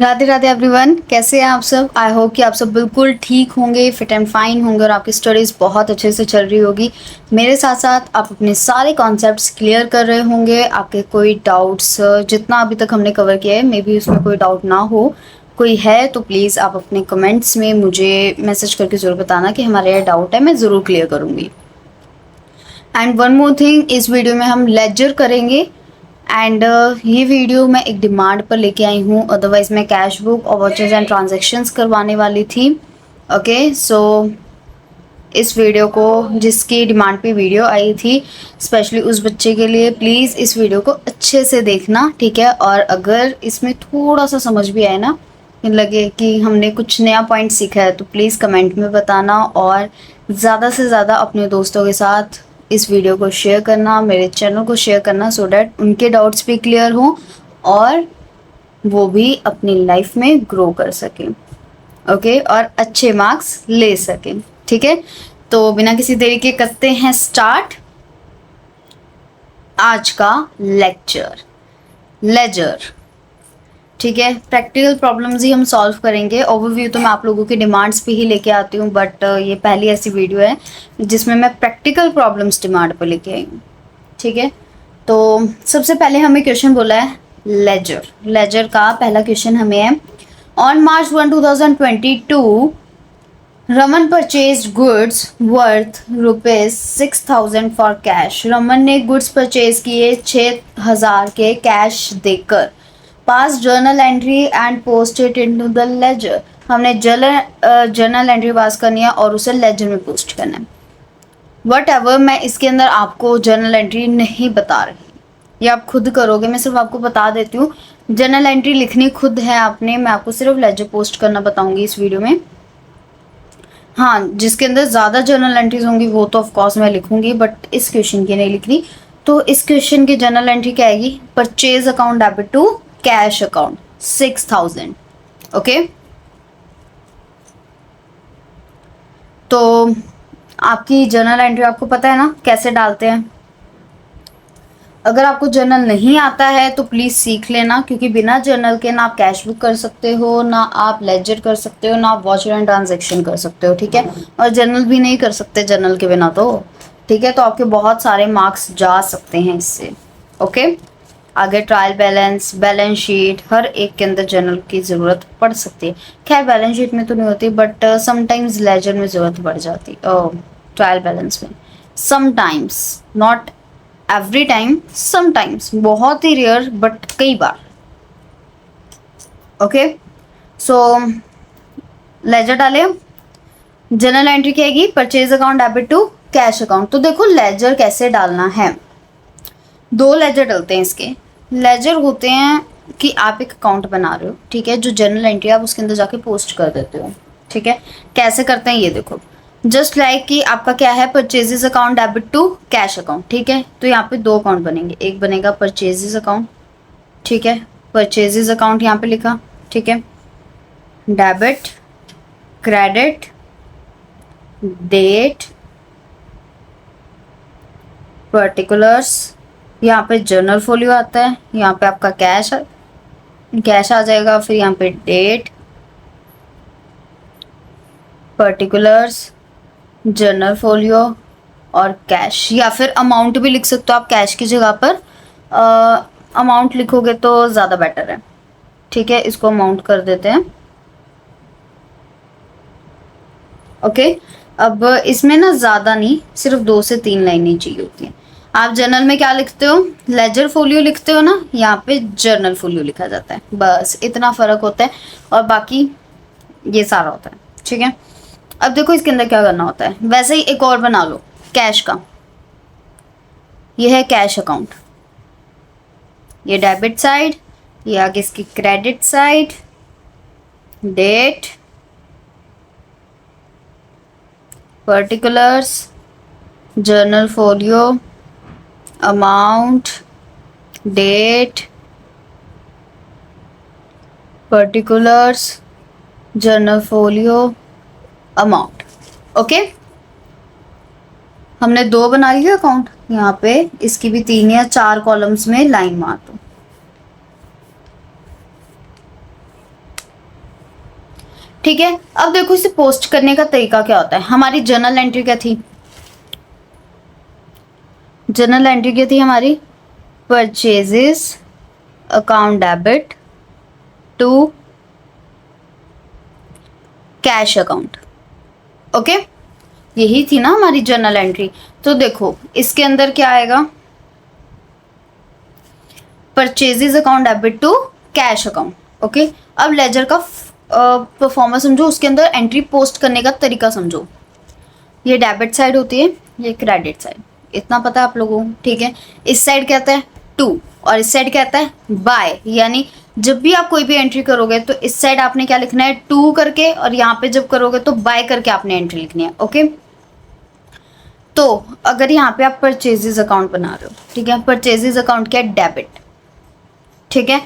Radhe Radhe everyone, कैसे हैं आप सब। आई होप कि आप सब बिल्कुल ठीक होंगे, फिट एंड फाइन होंगे और आपकी स्टडीज़ बहुत अच्छे से चल रही होगी। मेरे साथ साथ आप अपने सारे कॉन्सेप्ट्स क्लियर कर रहे होंगे। आपके कोई डाउट्स जितना अभी तक हमने कवर किया है, मे बी उसमें कोई डाउट ना हो, कोई है तो प्लीज़ आप अपने कमेंट्स में मुझे मैसेज करके ज़रूर बताना कि हमारा ये डाउट है, मैं ज़रूर क्लियर करूँगी। एंड वन मोर थिंग, इस वीडियो में हम लेजर करेंगे एंड ये वीडियो मैं एक डिमांड पर लेके आई हूँ, अदरवाइज मैं कैश बुक और वॉचेज एंड ट्रांजैक्शंस करवाने वाली थी। ओके सो इस वीडियो को, जिसकी डिमांड पे वीडियो आई थी स्पेशली उस बच्चे के लिए, प्लीज़ इस वीडियो को अच्छे से देखना, ठीक है। और अगर इसमें थोड़ा सा समझ भी आए ना, लगे कि हमने कुछ नया पॉइंट सीखा है, तो प्लीज़ कमेंट में बताना और ज़्यादा से ज़्यादा अपने दोस्तों के साथ इस वीडियो को शेयर करना, मेरे चैनल को शेयर करना, सो डैट उनके डाउट्स भी क्लियर हों और वो भी अपनी लाइफ में ग्रो कर सकें। ओके और अच्छे मार्क्स ले सकें, ठीक है। तो बिना किसी देरी के करते हैं स्टार्ट आज का लेक्चर, लेजर, ठीक है। प्रैक्टिकल प्रॉब्लम्स ही हम सॉल्व करेंगे। ओवरव्यू तो मैं आप लोगों की डिमांड्स पे ही लेके आती हूँ, बट ये पहली ऐसी वीडियो है जिसमें मैं प्रैक्टिकल प्रॉब्लम्स डिमांड पर लेके आई हूँ, ठीक है। तो सबसे पहले हमें क्वेश्चन बोला है लेजर। लेजर का पहला क्वेश्चन हमें है, on March 1, 2022 Raman purchase goods worth ₹6,000 for cash. Raman ने गुड्स परचेज किए 6,000 के कैश देकर। Pass journal entry and post it into the ledger. हमने जर्नल एंट्री पास करनी है और उसे लेजर में पोस्ट करना है। वट एवर, मैं इसके अंदर आपको जर्नल एंट्री नहीं बता रही, ये आप खुद करोगे, मैं सिर्फ आपको बता देती हूँ। जर्नल एंट्री लिखनी खुद है आपने, मैं आपको सिर्फ लेजर पोस्ट करना बताऊंगी इस वीडियो में। हाँ, जिसके अंदर ज़्यादा जर्नल एंट्रीज होंगी वो तो ऑफ कोर्स मैं लिखूंगी, बट इस क्वेश्चन की नहीं लिख रही। तो इस क्वेश्चन की जर्नल एंट्री क्या आएगी, purchase account debit to cash account 6,000। Okay, तो आपकी जर्नल एंट्री आपको पता है ना कैसे डालते हैं। अगर आपको जर्नल नहीं आता है तो प्लीज़ सीख लेना, क्योंकि बिना जर्नल के ना आप कैश बुक कर सकते हो, ना आप लेजर कर सकते हो, ना आप वॉच एंड ट्रांजेक्शन कर सकते हो, ठीक है। और जर्नल भी नहीं कर सकते जर्नल के बिना, तो ठीक है। तो आपके बहुत सारे मार्क्स जा सकते हैं इससे। ओके, आगे ट्रायल बैलेंस, बैलेंस शीट, हर एक के अंदर जर्नल की ज़रूरत पड़ सकती है। खैर बैलेंस शीट में तो नहीं होती, बट समटाइम्स लेजर में ज़रूरत पड़ जाती, ट्रायल बैलेंस में। Sometimes, not every time, sometimes, बहुत ही रेयर बट कई बार। ओके सो लेजर डाले, जर्नल एंट्री क्या आएगी, purchase account debit to cash account. तो देखो लेजर कैसे डालना है, दो लेजर डलते हैं इसके। लेजर होते हैं कि आप एक अकाउंट बना रहे हो, ठीक है, जो जर्नल एंट्री आप उसके अंदर जाके पोस्ट कर देते हो, ठीक है। कैसे करते हैं ये देखो, जस्ट लाइक कि आपका क्या है, purchases account debit to cash account, ठीक है। तो यहाँ पे दो अकाउंट बनेंगे, एक बनेगा परचेजेस अकाउंट, ठीक है, परचेजेस अकाउंट यहाँ पे लिखा, ठीक है। डेबिट, क्रेडिट, डेट, पर्टिकुलर्स, यहाँ पे जर्नल फोलियो आता है, यहाँ पे आपका कैश आ जाएगा, फिर यहाँ पे डेट, पर्टिकुलर्स, जर्नल फोलियो और कैश, या फिर अमाउंट भी लिख सकते हो आप कैश की जगह पर। अमाउंट लिखोगे तो ज़्यादा बेटर है, ठीक है। इसको अमाउंट कर देते हैं। ओके, अब इसमें ना ज़्यादा नहीं, सिर्फ 2 से 3 लाइनें चाहिए होती हैं। आप जर्नल में क्या लिखते हो, लेजर फोलियो लिखते हो ना, यहाँ पे जर्नल फोलियो लिखा जाता है, बस इतना फ़र्क होता है और बाकी ये सारा होता है, ठीक है। अब देखो इसके अंदर क्या करना होता है, वैसे ही एक और बना लो कैश का। ये है कैश अकाउंट, ये डेबिट साइड, ये आगे इसकी credit side, date, particulars, journal folio, amount, date, particulars, journal folio, amount. Okay, हमने 2 बना लिया अकाउंट, यहाँ पे इसकी भी 3 या 4 कॉलम्स में लाइन मार दो। ठीक है, अब देखो इसे पोस्ट करने का तरीका क्या होता है। हमारी जर्नल एंट्री क्या थी, जर्नल एंट्री क्या थी हमारी, purchases account debit to cash account. Okay, यही थी ना हमारी जर्नल एंट्री। तो देखो इसके अंदर क्या आएगा, purchases account debit to cash account. Okay, अब लेजर का परफॉर्मेंस समझो, उसके अंदर एंट्री पोस्ट करने का तरीका समझो। ये डेबिट साइड होती है, ये क्रेडिट साइड, इतना पता है आप लोगों को। ठीक है, इस साइड कहता है टू और इस साइड कहता है बाय। यानी जब भी आप कोई भी एंट्री करोगे तो इस साइड आपने क्या लिखना है, टू करके, और यहाँ पे जब करोगे तो बाय करके आपने एंट्री लिखनी है। ओके, तो अगर यहाँ पे आप परचेजेस अकाउंट बना रहे हो, ठीक है, परचेजेस अकाउंट क्या है, डेबिट। ठीक है,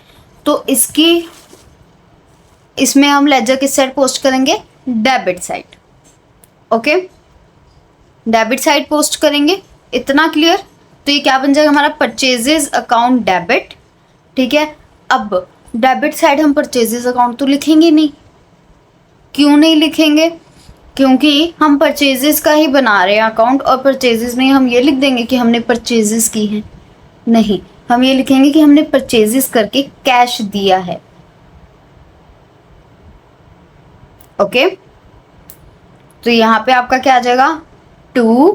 तो इसमें हम लेजर किस साइड पोस्ट करेंगे, debit side. Okay, debit side post करेंगे, इतना क्लियर। तो ये क्या बन जाएगा हमारा, परचेजेस अकाउंट डेबिट। ठीक है, अब डेबिट साइड हम परचेजेस अकाउंट तो लिखेंगे नहीं। क्यों नहीं लिखेंगे, क्योंकि हम परचेजेस का ही बना रहे हैं अकाउंट, और परचेजेस में हम ये लिख देंगे कि हमने परचेजेस की हैं। नहीं, हम ये लिखेंगे कि हमने परचेजेस करके कैश दिया है। ओके, तो यहाँ पे आपका क्या आ जाएगा, to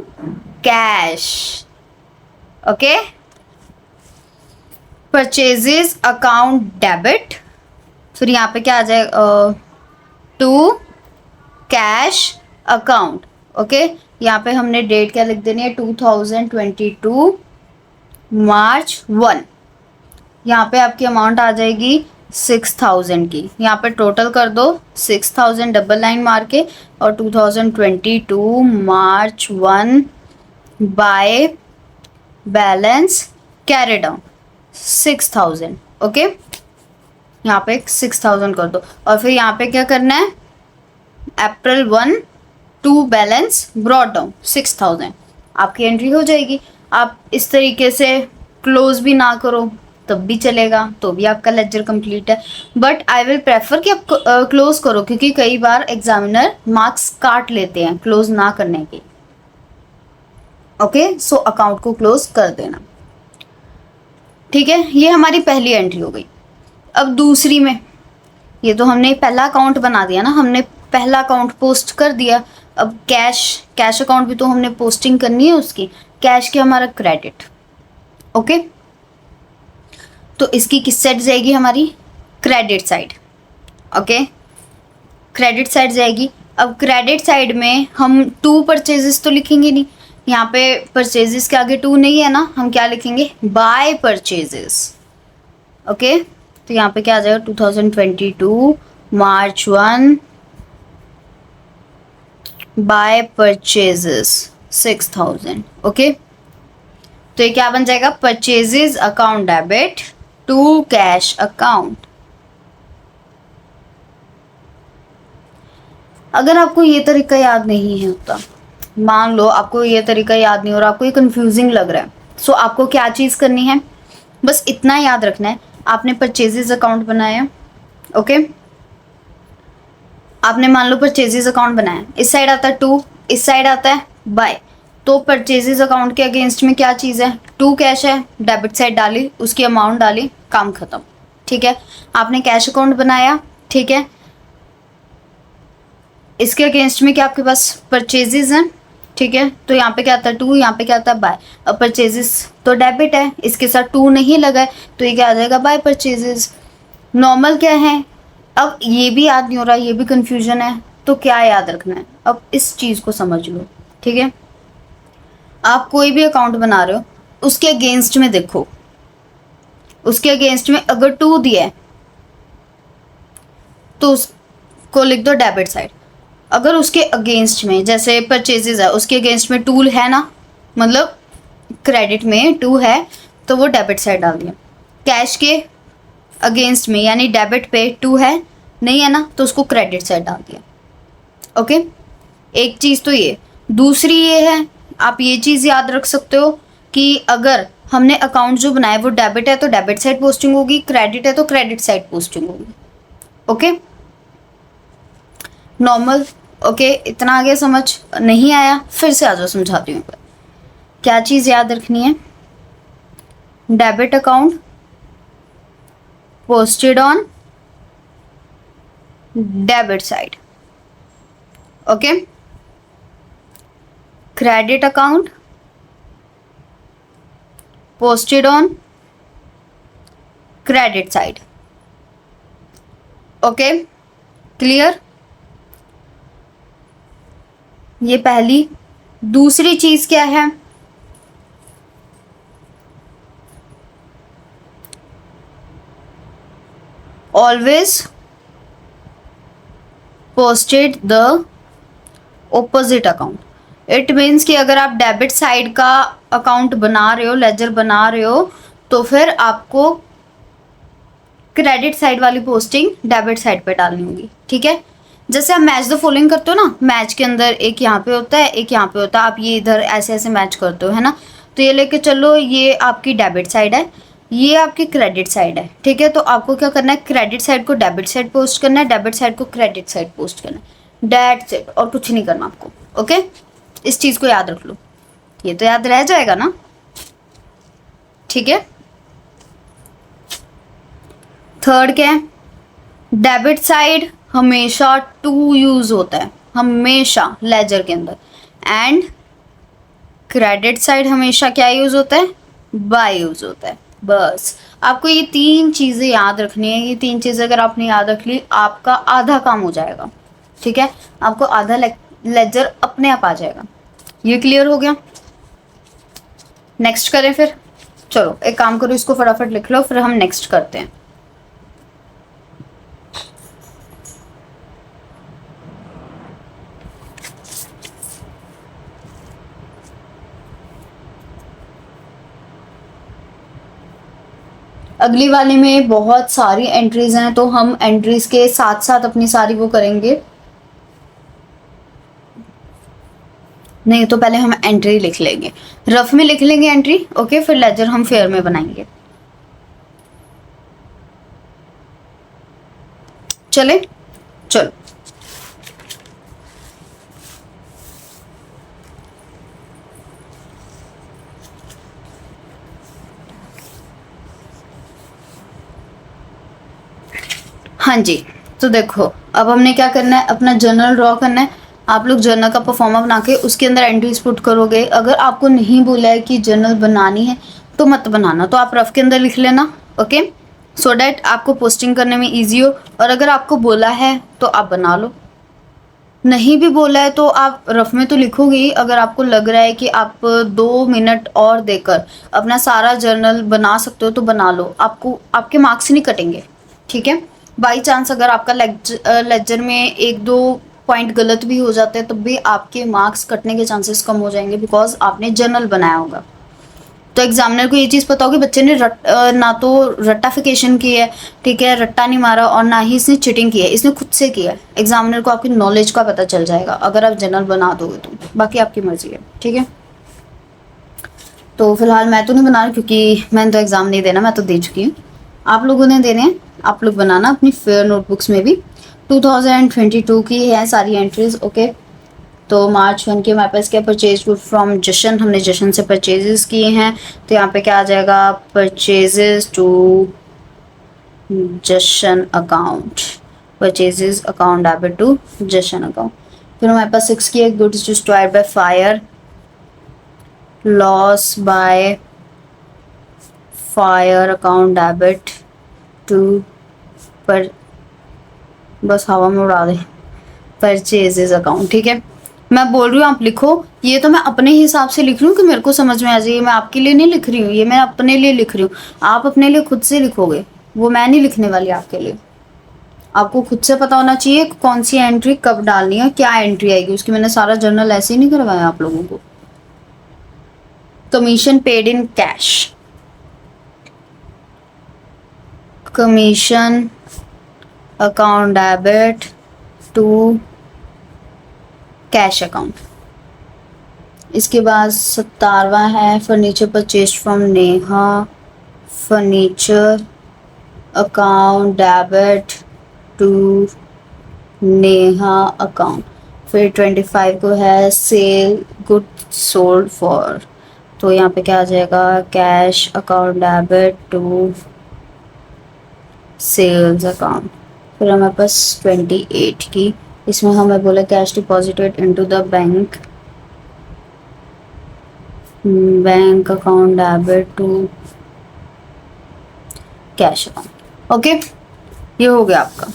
cash. Okay, purchases account debit, फिर यहाँ पे क्या आ जाएगा, टू कैश अकाउंट। ओके, यहाँ पे हमने डेट क्या लिख देनी है, 2022 मार्च 1। यहाँ पे आपकी अमाउंट आ जाएगी 6000 की। यहाँ पे टोटल कर दो 6000 डबल लाइन मार के, और 2022 मार्च 1 by balance carry down 6000। Okay, यहाँ पे 6000 कर दो, और फिर यहाँ पे क्या करना है, अप्रैल 1 टू बैलेंस ब्रॉट डाउन 6000, आपकी एंट्री हो जाएगी। आप इस तरीके से क्लोज भी ना करो तब भी चलेगा, तो भी आपका लेजर कंप्लीट है। बट आई विल प्रेफर कि आप क्लोज करो, क्योंकि कई बार एग्जामिनर मार्क्स काट लेते हैं क्लोज ना करने के। ओके, सो अकाउंट को क्लोज कर देना। ठीक है, ये हमारी पहली एंट्री हो गई। अब दूसरी में, ये तो हमने पहला अकाउंट बना दिया ना, हमने पहला अकाउंट पोस्ट कर दिया। अब कैश अकाउंट भी तो हमने पोस्टिंग करनी है उसकी, कैश के हमारा क्रेडिट। ओके, तो इसकी किस साइड जाएगी हमारी, credit side. Okay, credit side जाएगी। अब क्रेडिट साइड में हम टू परचेजेस तो लिखेंगे नहीं, यहाँ पे परचेजेस के आगे टू नहीं है ना, हम क्या लिखेंगे, बाय परचेजेस। ओके, तो यहाँ पे क्या आ जाएगा, 2022 मार्च 1 बाय परचेजेस 6000। ओके, तो ये क्या बन जाएगा, purchases account debit to cash account. अगर आपको ये तरीका याद नहीं है होता, मान लो आपको ये तरीका याद नहीं हो रहा, आपको ये कंफ्यूजिंग लग रहा है, सो आपको क्या चीज़ करनी है, बस इतना याद रखना है, आपने परचेजेस अकाउंट बनाया। ओके, आपने मान लो परचेजेस अकाउंट बनाया, इस साइड आता है टू, इस साइड आता है बाय, तो परचेजेस अकाउंट के अगेंस्ट में क्या चीज़ है, टू कैश है, डेबिट साइड डाली, उसकी अमाउंट डाली, काम खत्म। ठीक है, आपने कैश अकाउंट बनाया। ठीक है, इसके अगेंस्ट में क्या आपके पास परचेजेस हैं। ठीक है, तो यहाँ पे क्या आता है टू, यहाँ पे क्या आता है बाय। अब परचेजेस तो डेबिट है, इसके साथ टू नहीं लगा है, तो ये क्या आ जाएगा, बाय परचेजेस। नॉर्मल क्या है, अब ये भी याद नहीं हो रहा, ये भी कंफ्यूजन है, तो क्या याद रखना है, अब इस चीज़ को समझ लो। ठीक है, आप कोई भी अकाउंट बना रहे हो, उसके अगेंस्ट में देखो, उसके अगेंस्ट में अगर टू दिया है तो उसको लिख दो डेबिट साइड। अगर उसके अगेंस्ट में, जैसे परचेजेस है, उसके अगेंस्ट में टू है ना, मतलब क्रेडिट में टू है, तो वो डेबिट साइड डाल दिया। कैश के अगेंस्ट में यानी डेबिट पे टू है नहीं है ना, तो उसको क्रेडिट साइड डाल दिया। ओके, एक चीज़ तो ये, दूसरी ये है, आप ये चीज़ याद रख सकते हो कि अगर हमने अकाउंट जो बनाया वो डेबिट है तो डेबिट साइड पोस्टिंग होगी, क्रेडिट है तो क्रेडिट साइड पोस्टिंग होगी। Okay, normal. ओके, इतना आगे समझ नहीं आया, फिर से आ जाओ, समझाती हूँ। क्या चीज़ याद रखनी है? Debit account posted on debit side. Okay, credit account posted on credit side. Okay, clear? ये पहली। दूसरी चीज क्या है? Always posted the opposite account. It means कि अगर आप डेबिट साइड का अकाउंट बना रहे हो, लेजर बना रहे हो, तो फिर आपको क्रेडिट साइड वाली पोस्टिंग डेबिट साइड पे डालनी होगी। ठीक है, जैसे आप मैच द फॉलोइंग करते हो ना, मैच के अंदर एक यहाँ पे होता है, एक यहाँ पे होता है, आप ये इधर ऐसे ऐसे मैच करते हो, है ना। तो ये लेके चलो, ये आपकी डेबिट साइड है, ये आपकी क्रेडिट साइड है। ठीक है, तो आपको क्या करना है? क्रेडिट साइड को डेबिट साइड पोस्ट करना है, डेबिट साइड को क्रेडिट साइड पोस्ट करना है, दैट्स इट। और कुछ नहीं करना आपको। ओके, इस चीज़ को याद रख लो, ये तो याद रह जाएगा ना। ठीक है, थर्ड क्या है? डेबिट साइड हमेशा टू यूज होता है, हमेशा लेजर के अंदर। एंड क्रेडिट साइड हमेशा क्या यूज होता है? बाय यूज होता है। बस आपको ये तीन चीजें याद रखनी है। ये तीन चीजें अगर आपने याद रख ली, आपका आधा काम हो जाएगा। ठीक है, आपको आधा लेजर अपने आप आ जाएगा। ये क्लियर हो गया? नेक्स्ट करें फिर? चलो एक काम करो, इसको फटाफट लिख लो, फिर हम नेक्स्ट करते हैं। अगली वाले में बहुत सारी एंट्रीज हैं, तो हम एंट्रीज के साथ साथ अपनी सारी वो करेंगे। नहीं तो पहले हम एंट्री लिख लेंगे, रफ में लिख लेंगे एंट्री। ओके, फिर लेजर हम फेयर में बनाएंगे। चले, चलो। हाँ जी, तो देखो अब हमने क्या करना है, अपना जर्नल ड्रॉ करना है। आप लोग जर्नल का परफॉर्मा बना के उसके अंदर एंट्रीज पुट करोगे। अगर आपको नहीं बोला है कि जर्नल बनानी है तो मत बनाना, तो आप रफ के अंदर लिख लेना। ओके, सो डैट आपको पोस्टिंग करने में ईजी हो। और अगर आपको बोला है तो आप बना लो, नहीं भी बोला है तो आप रफ में तो लिखोगे ही। अगर आपको लग रहा है कि आप 2 मिनट और देकर अपना सारा जर्नल बना सकते हो तो बना लो, आपको आपके मार्क्स नहीं कटेंगे। ठीक है, बाई चांस अगर आपका लेक्चर में 1-2 पॉइंट गलत भी हो जाते हैं तब भी आपके मार्क्स कटने के चांसेस कम हो जाएंगे, बिकॉज आपने जर्नल बनाया होगा। तो एग्जामिनर को ये चीज़ पता होगी बच्चे ने ना तो रट्टाफिकेशन की है, ठीक है, रट्टा नहीं मारा, और ना ही इसने चीटिंग की है, इसने खुद से किया है। एग्जामिनर को आपकी नॉलेज का पता चल जाएगा अगर आप जर्नल बना दोगे तो। बाकी आपकी मर्जी है। ठीक है, तो फिलहाल मैं तो नहीं बना रही क्योंकि मैंने तो एग्ज़ाम नहीं देना, मैं तो दे चुकी हूँ। आप लोगों ने देने हैं, आप लोग बनाना अपनी फेयर नोटबुक्स में भी। 2022 की है सारी एंट्रीज। ओके, तो मार्च 1 के हमारे पास क्या, परचेज गुड फ्रॉम जशन, हमने जशन से परचेजेस किए हैं। तो यहाँ पे क्या आ जाएगा? Purchases to Jashan account, purchases account debit to Jashan account. फिर हमारे पास 6 की है, goods destroyed by fire, loss by fire account debit to, पर बस हवा में उड़ा दे, परचेजेस अकाउंट। ठीक है, मैं बोल रही हूँ आप लिखो, ये तो मैं अपने हिसाब से लिख रही हूँ कि मेरे को समझ में आ जाए। मैं आपके लिए नहीं लिख रही हूँ, ये मैं अपने लिए लिख रही हूँ। आप अपने लिए खुद से लिखोगे, वो मैं नहीं लिखने वाली आपके लिए। आपको खुद से पता होना चाहिए कौन सी एंट्री कब डालनी है, क्या एंट्री आएगी उसकी। मैंने सारा जर्नल ऐसे ही नहीं करवाया आप लोगों को। Commission paid in cash, commission account debit to cash account. इसके बाद 17वां है, furniture purchase from Neha, furniture account debit to Neha account. फिर 25 को है सेल गुड सोल्ड फॉर, तो यहाँ पे क्या आ जाएगा, cash account debit to sales account. फिर हमारे पास 28 की, इसमें हमें बोला cash deposited into the bank, bank account debit to cash account. Okay, ये हो गया आपका।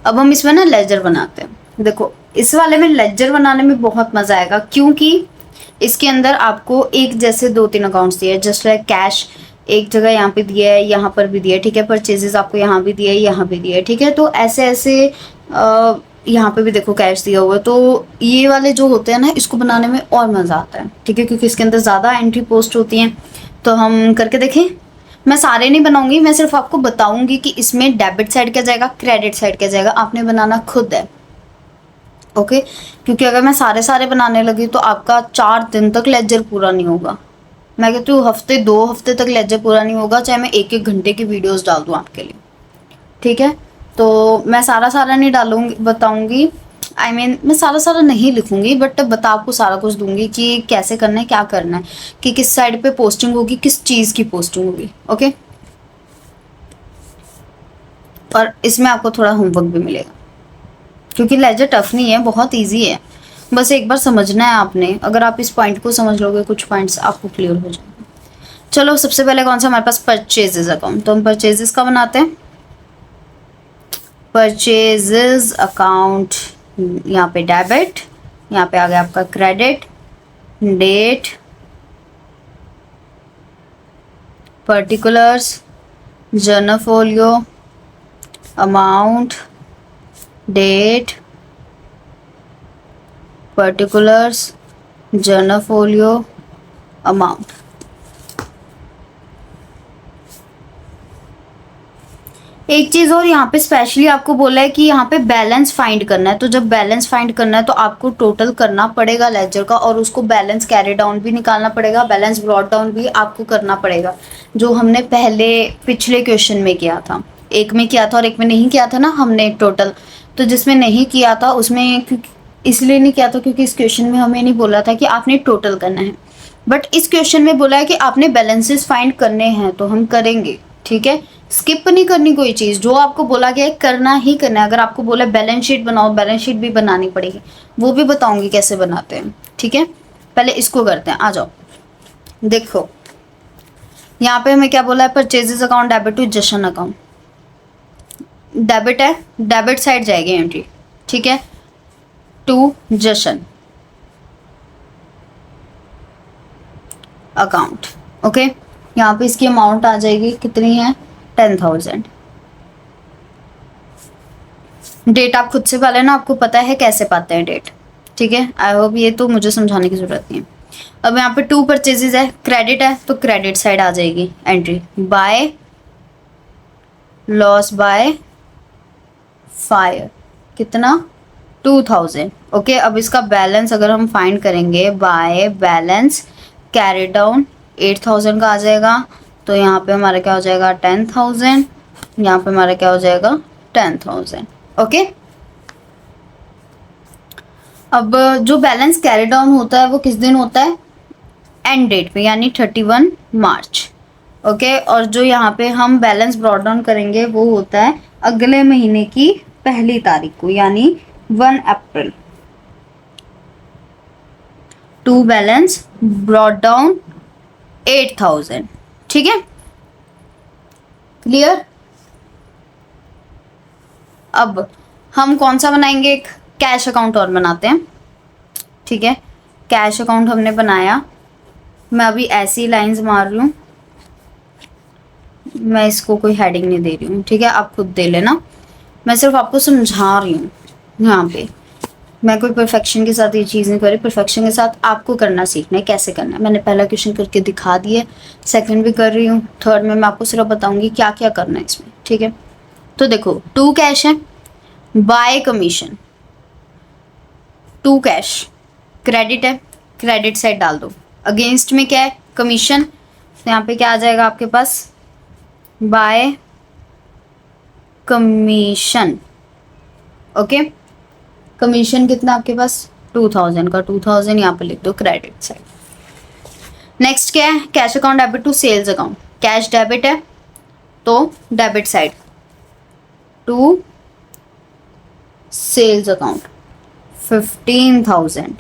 अब हम इसमें ना लेजर बनाते हैं। देखो इस वाले में लेजर बनाने में बहुत मजा आएगा, क्योंकि इसके अंदर आपको एक जैसे 2-3 अकाउंट्स दिए हैं, जस्ट लाइक कैश एक जगह यहाँ पे दिया है, यहाँ पर भी दिया है, ठीक है। परचेजेस आपको यहाँ भी दिया है, यहाँ भी दिया है, ठीक है। तो ऐसे ऐसे यहाँ पे भी देखो कैश दिया हुआ है। तो ये वाले जो होते हैं ना, इसको बनाने में और मजा आता है, ठीक है, क्योंकि इसके अंदर ज्यादा एंट्री पोस्ट होती हैं। तो हम करके देखें। मैं सारे नहीं बनाऊंगी, मैं सिर्फ आपको बताऊंगी कि इसमें डेबिट साइड क्या जाएगा, क्रेडिट साइड क्या जाएगा, आपने बनाना खुद है। ओके, क्योंकि अगर मैं सारे सारे बनाने लगी तो आपका 4 दिन तक लेजर पूरा नहीं होगा। मैं कहती हूँ हफ्ते 2 हफ्ते तक लेजर पूरा नहीं होगा, चाहे मैं 1-1 घंटे की वीडियोस डाल दूँ आपके लिए, ठीक है। तो मैं सारा सारा नहीं डालूंगी, बताऊंगी। I mean, मैं सारा सारा नहीं लिखूंगी, बट बता आपको सारा कुछ दूंगी कि कैसे करना है, क्या करना है, कि किस साइड पे पोस्टिंग होगी, किस चीज़ की पोस्टिंग होगी। ओके, और इसमें आपको थोड़ा होमवर्क भी मिलेगा, क्योंकि लेजर टफ नहीं है, बहुत ईजी है। बस एक बार समझना है आपने। अगर आप इस पॉइंट को समझ लोगे, कुछ पॉइंट्स आपको क्लियर हो जाएंगे। चलो सबसे पहले कौन सा हमारे पास, परचेजेस अकाउंट। तो हम परचेजेस का बनाते हैं। परचेजेस अकाउंट, यहाँ पे डेबिट, यहाँ पे आ गया आपका credit, date, particulars, journal folio, amount, date, particulars, journal folio, amount. एक चीज और यहाँ पे स्पेशली आपको बोला है कि यहाँ पे बैलेंस फाइंड करना है। तो जब बैलेंस फाइंड करना है तो आपको टोटल करना पड़ेगा लेजर का, और उसको बैलेंस कैरी डाउन भी निकालना पड़ेगा, बैलेंस ब्रॉट डाउन भी आपको करना पड़ेगा, जो हमने पहले पिछले क्वेश्चन में किया था। एक में किया था और एक में नहीं किया था ना हमने टोटल। तो जिसमें नहीं किया था उसमें इसलिए नहीं किया था क्योंकि इस क्वेश्चन में हमें नहीं बोला था कि आपने टोटल करना है, बट इस क्वेश्चन में बोला है कि आपने बैलेंसेस फाइंड करने हैं, तो हम करेंगे, ठीक है। स्किप नहीं करनी कोई चीज, जो आपको बोला गया है करना ही करना है। अगर आपको बोला बैलेंस शीट बनाओ, बैलेंस शीट भी बनानी पड़ेगी, वो भी बताऊंगी कैसे बनाते हैं, ठीक है। पहले इसको करते हैं, आ जाओ। देखो यहाँ पे हमें क्या बोला है, purchases account debit to Jashan account. Debit है, डेबिट साइड जाएगी एंट्री, ठीक है, टू जशन अकाउंट। ओके, यहाँ पे इसकी अमाउंट आ जाएगी, कितनी है, 10,000। डेट आप खुद से पा लेना, आपको पता है कैसे पाते हैं डेट, ठीक है। आई होप ये तो मुझे समझाने की जरूरत नहीं है। अब यहाँ पे 2 परचेजेस है, क्रेडिट है, तो क्रेडिट साइड आ जाएगी entry, by loss by fire, कितना, 2,000। ओके, अब इसका बैलेंस अगर हम फाइंड करेंगे, बाय बैलेंस कैरी डाउन 8,000 का आ जाएगा। तो यहाँ पे हमारा क्या हो जाएगा, 10,000, यहाँ पे हमारा क्या हो जाएगा, 10,000। ओके, अब जो बैलेंस कैरी डाउन होता है वो किस दिन होता है, एंड डेट पे, यानी 31 मार्च। ओके, और जो यहाँ पे हम बैलेंस ब्रॉट डाउन करेंगे वो होता है अगले महीने की 1 तारीख को, यानी 1 अप्रैल। टू बैलेंस ब्रॉट डाउन 8,000, ठीक है, क्लियर। अब हम कौन सा बनाएंगे, एक कैश अकाउंट और बनाते हैं, ठीक है। कैश अकाउंट हमने बनाया, मैं अभी ऐसी लाइंस मार रही हूँ, मैं इसको कोई हेडिंग नहीं दे रही हूँ, ठीक है, आप खुद दे लेना। मैं सिर्फ आपको समझा रही हूँ यहाँ पे, मैं कोई परफेक्शन के साथ ये चीज़ नहीं कर रही। परफेक्शन के साथ आपको करना सीखना है, कैसे करना है। मैंने पहला क्वेश्चन करके दिखा दिया, सेकंड भी कर रही हूँ, थर्ड में मैं आपको सिर्फ बताऊंगी क्या क्या करना है इसमें, ठीक है। तो देखो 2 कैश है, बाय कमीशन, 2 कैश, क्रेडिट है, क्रेडिट साइड डाल दो, अगेंस्ट में क्या है, कमीशन, तो यहाँ पे क्या आ जाएगा आपके पास, बाय कमीशन। ओके, कमीशन कितना आपके पास 2000 का 2000 यहाँ पे लिख दो क्रेडिट साइड। नेक्स्ट क्या है, cash account debit to sales account. Cash debit है तो debit side to sales account 15,000।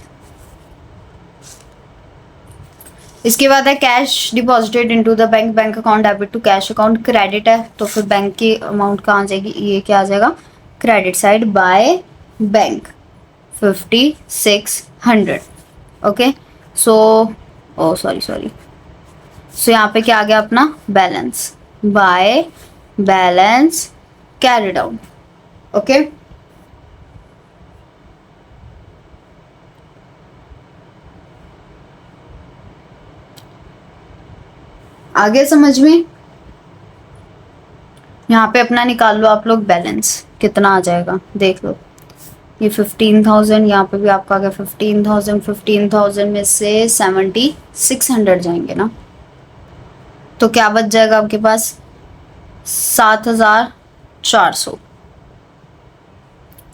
इसके बाद है cash deposited into the bank, bank account debit to cash account credit है तो फिर बैंक की अमाउंट कहाँ आ जाएगी, ये क्या आ जाएगा credit side by bank 5600। Okay so oh sorry so यहाँ पे क्या आ गया अपना balance by balance carried out. Okay आगे समझ में, यहाँ पे अपना निकाल लो आप लोग बैलेंस कितना आ जाएगा देख लो। ये 15,000, यहाँ पे भी आपका आ गया 15,000। 15,000 में से 7600 जाएंगे ना, तो क्या बच जाएगा आपके पास 7,400।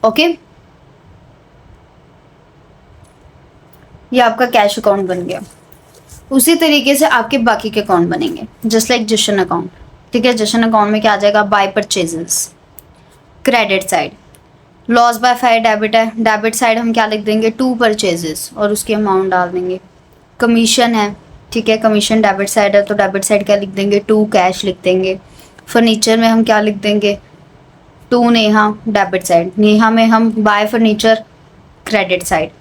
ओके ये आपका कैश अकाउंट बन गया। उसी तरीके से आपके बाकी के अकाउंट बनेंगे जस्ट लाइक जशन अकाउंट। ठीक है, जशन अकाउंट में क्या आ जाएगा by purchases credit side, loss by fire debit है, डेबिट साइड हम क्या लिख देंगे टू परचेजेस और उसकी अमाउंट डाल देंगे। कमीशन है, ठीक है, कमीशन डेबिट साइड है तो डेबिट साइड क्या लिख देंगे टू कैश लिख देंगे। फर्नीचर में हम क्या लिख देंगे to Neha debit side, Neha में हम by furniture credit side.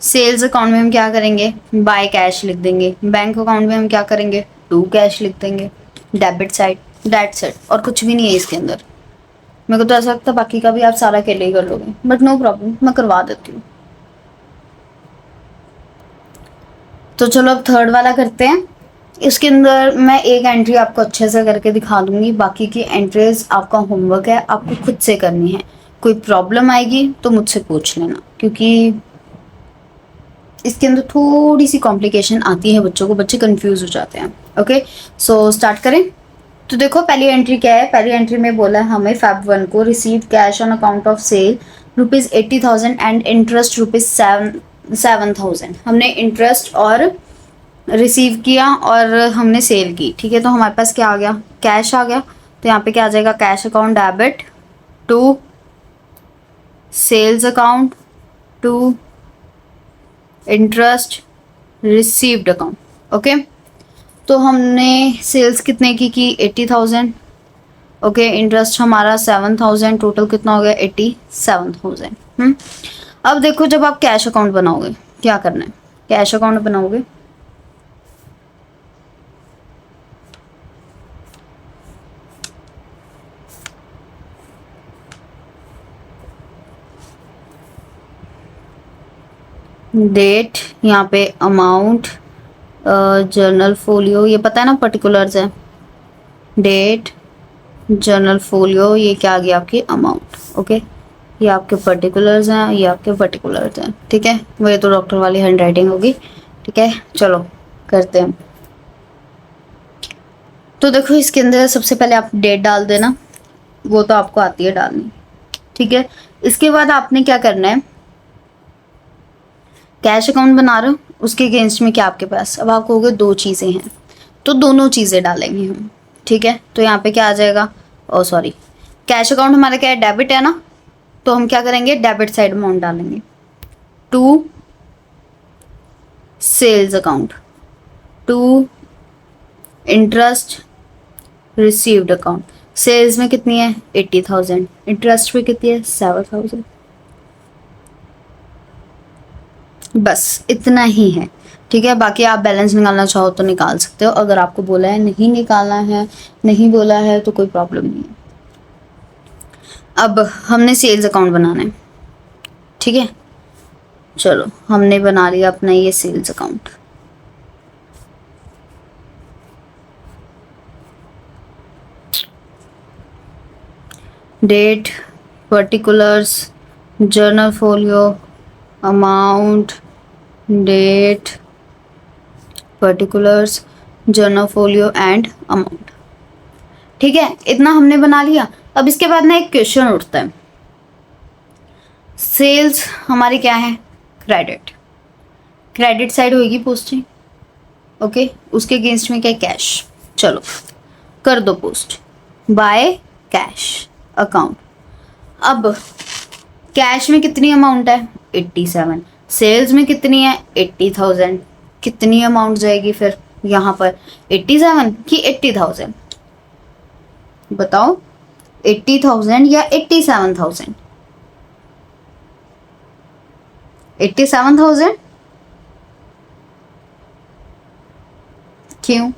Sales account में हम क्या करेंगे बाय कैश लिख देंगे। बैंक अकाउंट में हम क्या करेंगे टू कैश लिख देंगे डेबिट साइड। दैट्स इट, और कुछ भी नहीं है इसके अंदर। मेरे को तो ऐसा लगता है बाकी का भी आप सारा अकेले ही कर लोगे, बट नो प्रॉब्लम, मैं करवा देती हूँ। तो चलो अब थर्ड वाला करते हैं। इसके अंदर मैं एक एंट्री आपको अच्छे से करके दिखा दूंगी, बाकी की एंट्रीज आपका होमवर्क है, आपको खुद से करनी है। कोई प्रॉब्लम आएगी तो मुझसे पूछ लेना, क्योंकि इसके अंदर थोड़ी सी कॉम्प्लिकेशन आती है बच्चों को, बच्चे कंफ्यूज हो जाते हैं। ओके सो स्टार्ट करें। तो देखो पहली एंट्री क्या है, पहली एंट्री में बोला है हमें Feb 1 को receive cash on account of sale ₹80,000 and interest ₹7,000। हमने इंटरेस्ट और रिसीव किया और हमने सेल की। ठीक है, तो हमारे पास क्या आ गया कैश आ गया। तो यहाँ पे क्या आ जाएगा cash account debit to sales account to interest received account. Okay तो हमने सेल्स कितने की 80,000। ओके इंटरेस्ट हमारा 7,000, टोटल कितना हो गया 87,000। अब देखो जब आप कैश अकाउंट बनाओगे क्या करना है, कैश अकाउंट बनाओगे डेट, यहाँ पे अमाउंट, जर्नल फोलियो, ये पता है ना पर्टिकुलर्स है, डेट जर्नल फोलियो, ये क्या आ गया आपकी अमाउंट। ओके ये आपके पर्टिकुलर्स हैं, ये आपके पर्टिकुलर्स हैं। ठीक है, वो ये तो डॉक्टर वाली हैंड राइटिंग होगी। ठीक है चलो करते हैं। तो देखो इसके अंदर सबसे पहले आप डेट डाल देना, वो तो आपको आती है डालनी। ठीक है, इसके बाद आपने क्या करना है, कैश अकाउंट बना रहे हो उसके अगेंस्ट में क्या आपके पास, अब आप कहोगे दो चीज़ें हैं तो दोनों चीज़ें डालेंगे हम। ठीक है, तो यहाँ पे क्या आ जाएगा, ओ सॉरी कैश अकाउंट हमारा क्या है डेबिट है ना, तो हम क्या करेंगे डेबिट साइड अमाउंट डालेंगे to sales account to interest received account. Sales में कितनी है 80,000, इंटरेस्ट में कितनी है 7,000। बस इतना ही है। ठीक है, बाकी आप बैलेंस निकालना चाहो तो निकाल सकते हो, अगर आपको बोला है नहीं निकालना है, नहीं बोला है तो कोई प्रॉब्लम नहीं है। अब हमने सेल्स अकाउंट बनाना है। ठीक है चलो हमने बना लिया अपना ये sales account. Date, particulars, journal folio, amount, date, particulars, journal folio and amount. ठीक है, इतना हमने बना लिया। अब इसके बाद ना एक क्वेश्चन उठता है, सेल्स हमारी क्या है, क्रेडिट, क्रेडिट साइड होगी पोस्टिंग, ओके। उसके अगेंस्ट में क्या है, कैश। चलो कर दो पोस्ट, बाय कैश अकाउंट। अब कैश में कितनी अमाउंट है, 87। सेल्स में कितनी है, 80,000। कितनी अमाउंट जाएगी फिर यहाँ पर, 87 कि 80,000, बताओ, 80,000 या 87,000? 87,000। क्यों,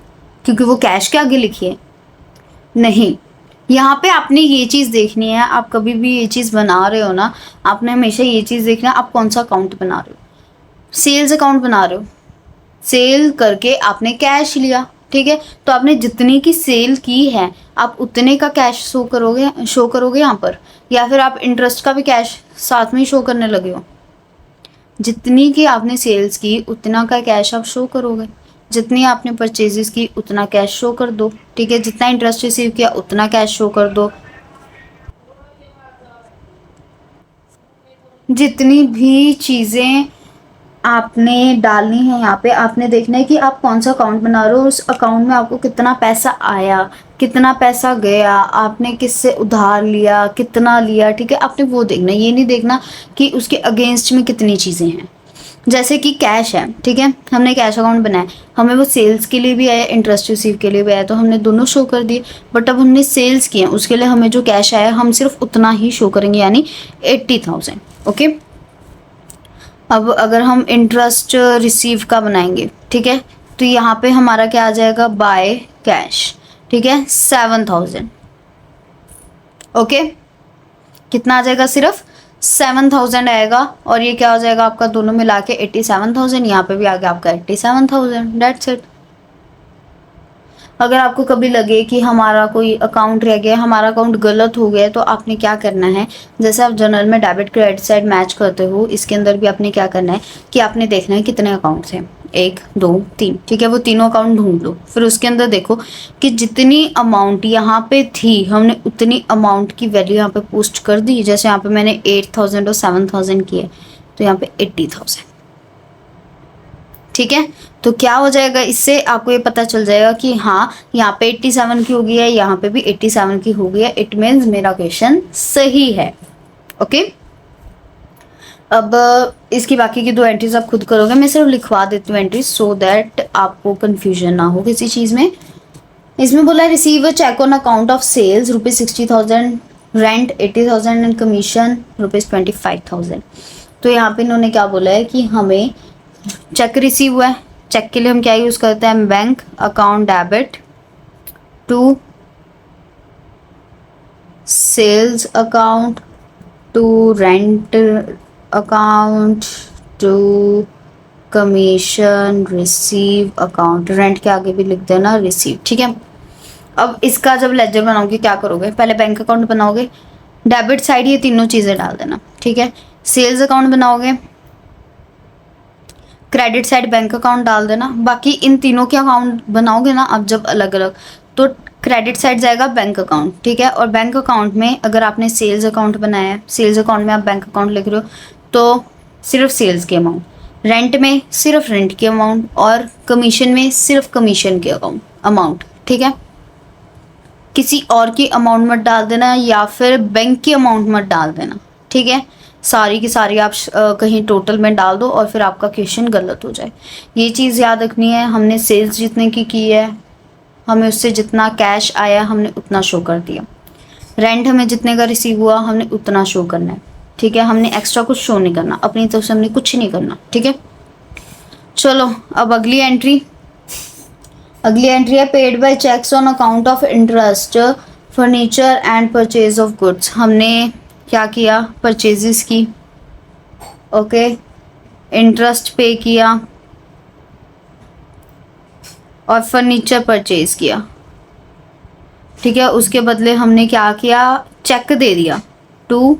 क्योंकि वो कैश के आगे लिखी है? नहीं, यहाँ पे आपने ये चीज़ देखनी है। आप कभी भी ये चीज़ बना रहे हो ना, आपने हमेशा ये चीज़ देखना है आप कौन सा अकाउंट बना रहे हो। सेल्स अकाउंट बना रहे हो, सेल करके आपने कैश लिया, ठीक है, तो आपने जितनी की सेल की है आप उतने का कैश शो करोगे यहाँ पर, या फिर आप इंटरेस्ट का भी कैश साथ में ही शो करने लगे हो? जितनी की आपने सेल्स की उतना का कैश आप शो करोगे, जितनी आपने परचेजेस की उतना कैश शो कर दो, ठीक है, जितना इंटरेस्ट रिसीव किया उतना कैश शो कर दो। जितनी भी चीज़ें आपने डालनी है यहाँ पे, आपने देखना है कि आप कौन सा अकाउंट बना रहे हो, उस अकाउंट में आपको कितना पैसा आया, कितना पैसा गया, आपने किससे उधार लिया, कितना लिया, ठीक है, आपने वो देखना है। ये नहीं देखना कि उसके अगेंस्ट में कितनी चीज़ें हैं। जैसे कि कैश है, ठीक है, हमने कैश अकाउंट बनाया, हमें वो सेल्स के लिए भी आया, इंटरेस्ट रिसीव के लिए भी आया, तो हमने दोनों शो कर दिए। बट अब हमने सेल्स किए, उसके लिए हमें जो कैश आया हम सिर्फ उतना ही शो करेंगे, यानी 80,000, ओके। अब अगर हम इंटरेस्ट रिसीव का बनाएंगे, ठीक है, तो यहाँ पे हमारा क्या आ जाएगा, बाय कैश, ठीक है, 7,000, ओके। कितना आ जाएगा, सिर्फ 7,000 आएगा, और ये क्या हो जाएगा आपका, दोनों मिला के 87,000। यहाँ पे भी आ गया आपका 87,000, डेट्स इट। अगर आपको कभी लगे कि हमारा कोई अकाउंट रह गया, हमारा अकाउंट गलत हो गया, तो आपने क्या करना है, जैसे आप जनरल में डेबिट क्रेडिट साइड मैच करते हो, इसके अंदर भी आपने क्या करना है कि आपने देखना है कितने अकाउंट्स हैं, 1 2 3, ठीक है, वो तीनों अकाउंट ढूंढ लो। फिर उसके अंदर देखो कि जितनी अमाउंट यहाँ पे थी हमने उतनी अमाउंट की वैल्यू यहाँ पे पोस्ट कर दी। जैसे यहाँ पे मैंने 8,000 और 7,000 की है, तो यहाँ पे 80,000, ठीक है। तो क्या हो जाएगा, इससे आपको ये पता चल जाएगा कि हाँ यहाँ पे 87 की हो गई है, यहाँ पे भी 87 की हो गई है, इट मीन्स मेरा क्वेश्चन सही है, ओके। अब इसकी बाकी की 2 एंट्रीज आप खुद करोगे, मैं सिर्फ लिखवा देती हूँ एंट्रीज सो दैट आपको कंफ्यूजन ना हो किसी चीज़ में। इसमें बोला है receive a cheque on account of sales ₹60,000, rent 80,000 and commission ₹25,000। तो यहाँ पे इन्होंने क्या बोला है कि हमें चेक रिसीव हुआ है, चेक के लिए हम क्या यूज़ करते हैं, bank account debit to sales account to rent account to commission receive account, rent के आगे भी लिख देना रिसीव, ठीक है। अब इसका जब लेजर बनाओगे क्या करोगे, पहले बैंक अकाउंट बनाओगे, डेबिट साइड ये तीनों चीज़ें डाल देना, ठीक है। सेल्स अकाउंट बनाओगे, क्रेडिट साइड बैंक अकाउंट डाल देना। बाकी इन तीनों के अकाउंट बनाओगे ना आप जब अलग अलग, तो क्रेडिट साइड जाएगा बैंक अकाउंट, ठीक है। और बैंक अकाउंट में अगर आपने सेल्स अकाउंट बनाया है, सेल्स अकाउंट में आप बैंक अकाउंट लिख रहे हो, तो सिर्फ सेल्स के अमाउंट, रेंट में सिर्फ रेंट के अमाउंट, और कमीशन में सिर्फ कमीशन के अमाउंट, ठीक है। किसी और की अमाउंट मत डाल देना, या फिर बैंक की अमाउंट मत डाल देना, ठीक है। सारी की सारी आप कहीं टोटल में डाल दो और फिर आपका क्वेश्चन गलत हो जाए। ये चीज़ याद रखनी है, हमने सेल्स जितने की है, हमें उससे जितना कैश आया हमने उतना शो कर दिया। रेंट हमें जितने का रिसीव हुआ हमने उतना शो करना है, ठीक है। हमने एक्स्ट्रा कुछ शो नहीं करना, अपनी तरफ से हमने कुछ नहीं करना, ठीक है। चलो अब अगली एंट्री है paid by cheques on account of interest furniture and purchase of goods. हमने क्या किया, परचेजेस की, ओके, इंटरेस्ट पे किया और फर्नीचर परचेज किया, ठीक है। उसके बदले हमने क्या किया, चेक दे दिया टू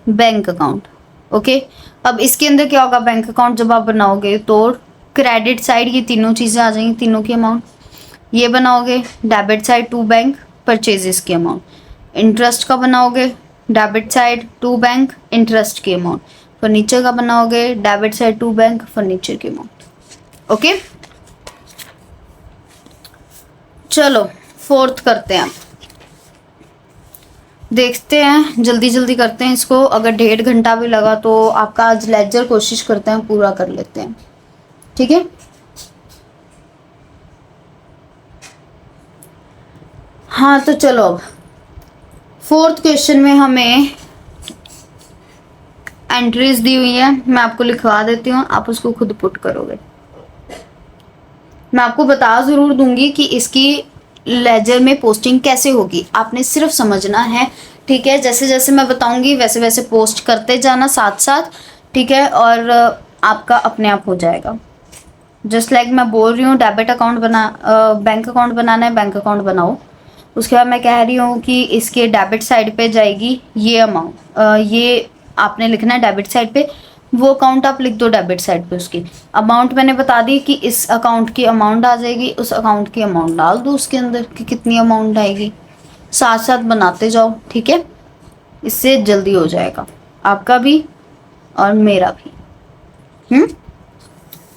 बैंक अकाउंट, ओके। अब इसके अंदर क्या होगा, बैंक अकाउंट जब आप बनाओगे तो क्रेडिट साइड ये तीनों चीज़ें आ जाएंगी, तीनों की अमाउंट ये बनाओगे, debit side to bank purchases की अमाउंट, इंटरेस्ट का बनाओगे debit side to bank interest की अमाउंट, फर्नीचर का बनाओगे debit side to bank furniture की अमाउंट। ओके, चलो फोर्थ करते हैं, देखते हैं जल्दी जल्दी करते हैं इसको। अगर 1.5 घंटा भी लगा तो आपका आज लेजर कोशिश करते हैं पूरा कर लेते हैं, ठीक है। हाँ तो चलो, अब फोर्थ क्वेश्चन में हमें एंट्रीज दी हुई है, मैं आपको लिखवा देती हूँ, आप उसको खुद पुट करोगे। मैं आपको बता जरूर दूंगी कि इसकी लेजर में पोस्टिंग कैसे होगी, आपने सिर्फ समझना है, ठीक है। जैसे जैसे मैं बताऊंगी वैसे वैसे पोस्ट करते जाना साथ साथ, ठीक है, और आपका अपने आप हो जाएगा। जस्ट लाइक मैं बोल रही हूँ डेबिट अकाउंट बैंक अकाउंट बनाना है, बैंक अकाउंट बनाओ। उसके बाद मैं कह रही हूँ कि इसके डेबिट साइड पे जाएगी ये अमाउंट, ये आपने लिखना है डेबिट साइड पे, वो अकाउंट आप लिख दो डेबिट साइड पे। उसकी अमाउंट मैंने बता दी कि इस अकाउंट की अमाउंट आ जाएगी, उस अकाउंट की अमाउंट डाल दो उसके अंदर कि कितनी अमाउंट आएगी, साथ साथ बनाते जाओ, ठीक है। इससे जल्दी हो जाएगा आपका भी और मेरा भी।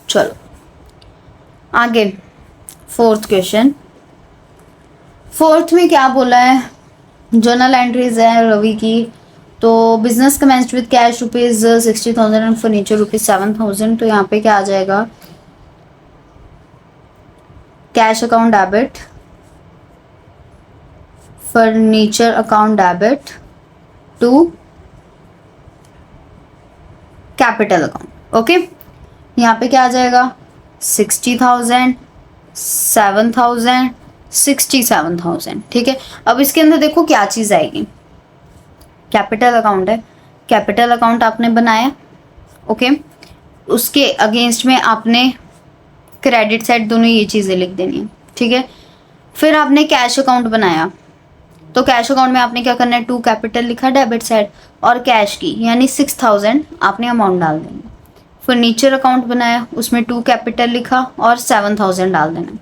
चलो आगे, फोर्थ क्वेश्चन। फोर्थ में क्या बोला है, जर्नल एंट्रीज है रवि की। तो business commenced with cash rupees 60,000 and furniture rupees 7,000। तो यहाँ पे क्या आ जाएगा, cash account debit, furniture account debit to capital account. Okay, यहाँ पे क्या आ जाएगा 60,000 7,000 67,000, ठीक है। अब इसके अंदर देखो क्या चीज आएगी, कैपिटल अकाउंट है, कैपिटल अकाउंट आपने बनाया, ओके। उसके अगेंस्ट में आपने क्रेडिट साइड दोनों ये चीजें लिख देनी है, ठीक है। फिर आपने कैश अकाउंट बनाया, तो कैश अकाउंट में आपने क्या करना है, टू कैपिटल लिखा डेबिट साइड, और कैश की यानी 6,000 आपने अमाउंट डाल देना। फर्नीचर अकाउंट बनाया, उसमें टू कैपिटल लिखा और 7,000 डाल देना।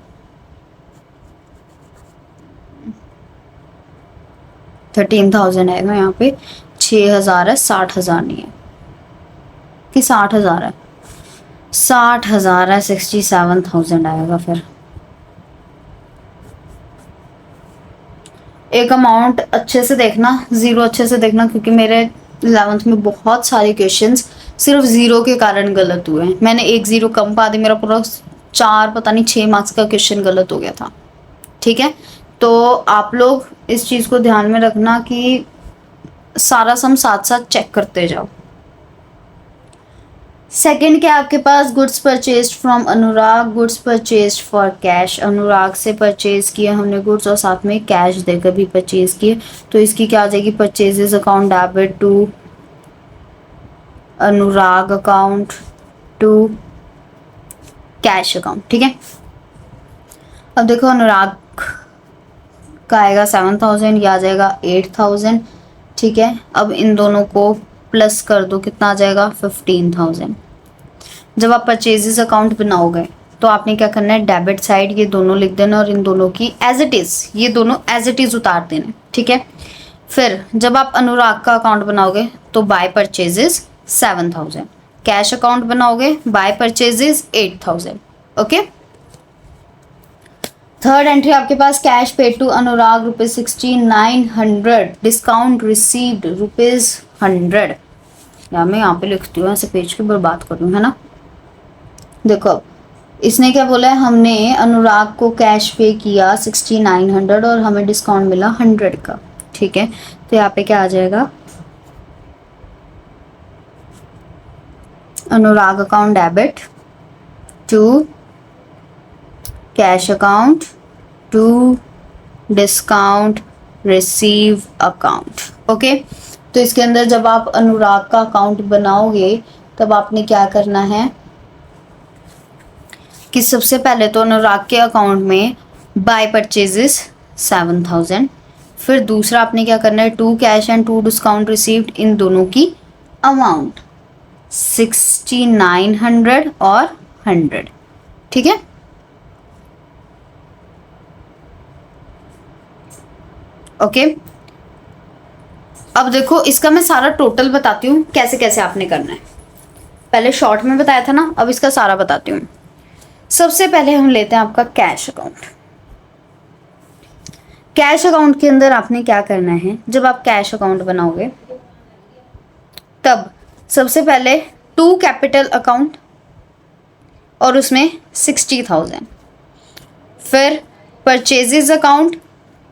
13,000 आएगा यहाँ पे, 6,000 है, 60,000 नहीं है कि 60,000 है, 60,000 है, 67,000 आएगा। फिर एक अमाउंट अच्छे से देखना, जीरो अच्छे से देखना, क्योंकि मेरे 11th में बहुत सारे क्वेश्चंस सिर्फ जीरो के कारण गलत हुए हैं। मैंने एक जीरो कम पा दी, मेरा पूरा 4 पता नहीं 6 मार्क्स का क्वेश्चन गलत हो गया था, ठीक है। तो आप लोग इस चीज़ को ध्यान में रखना कि सारा सम साथ साथ चेक करते जाओ। सेकंड क्या आपके पास, goods purchased from Anurag, goods purchased for cash. Anurag से परचेज किए हमने गुड्स और साथ में कैश देकर भी परचेज किए, तो इसकी क्या आ जाएगी, purchases account debit to Anurag account to cash account, ठीक है। अब देखो अनुराग का आएगा 7,000, यह आ जाएगा 8,000, ठीक है। अब इन दोनों को प्लस कर दो, कितना आ जाएगा 15,000। जब आप परचेजेस अकाउंट बनाओगे तो आपने क्या करना है, डेबिट साइड ये दोनों लिख देना और इन दोनों की एज इट इज, ये दोनों एज इट इज उतार देना, ठीक है। फिर जब आप अनुराग का अकाउंट बनाओगे तो बाय परचेजेस 7,000, कैश अकाउंट बनाओगे by purchases 8,000, okay. Third entry आपके पास, cash paid to Anurag rupees 6,900, discount received rupees 100। या मैं यहाँ पे लिखती हूँ, ऐसे पेज की बर्बाद करूँ, है ना। देखो इसने क्या बोला है, हमने अनुराग को कैश पे किया 6,900 और हमें डिस्काउंट मिला 100 का, ठीक है। तो यहाँ पे क्या आ जाएगा, Anurag account debit to cash account to discount receive account, okay. तो इसके अंदर जब आप अनुराग का अकाउंट बनाओगे तब आपने क्या करना है कि सबसे पहले तो अनुराग के अकाउंट में बाय परचेजेस 7,000, फिर दूसरा आपने क्या करना है, to cash and to discount received, इन दोनों की अमाउंट 6,900 और 100, ठीक है। ओके अब देखो इसका मैं सारा टोटल बताती हूँ कैसे कैसे आपने करना है। पहले शॉर्ट में बताया था ना, अब इसका सारा बताती हूँ। सबसे पहले हम लेते हैं आपका कैश अकाउंट। कैश अकाउंट के अंदर आपने क्या करना है, जब आप कैश अकाउंट बनाओगे तब सबसे पहले 2 कैपिटल अकाउंट और उसमें 60,000, फिर purchases account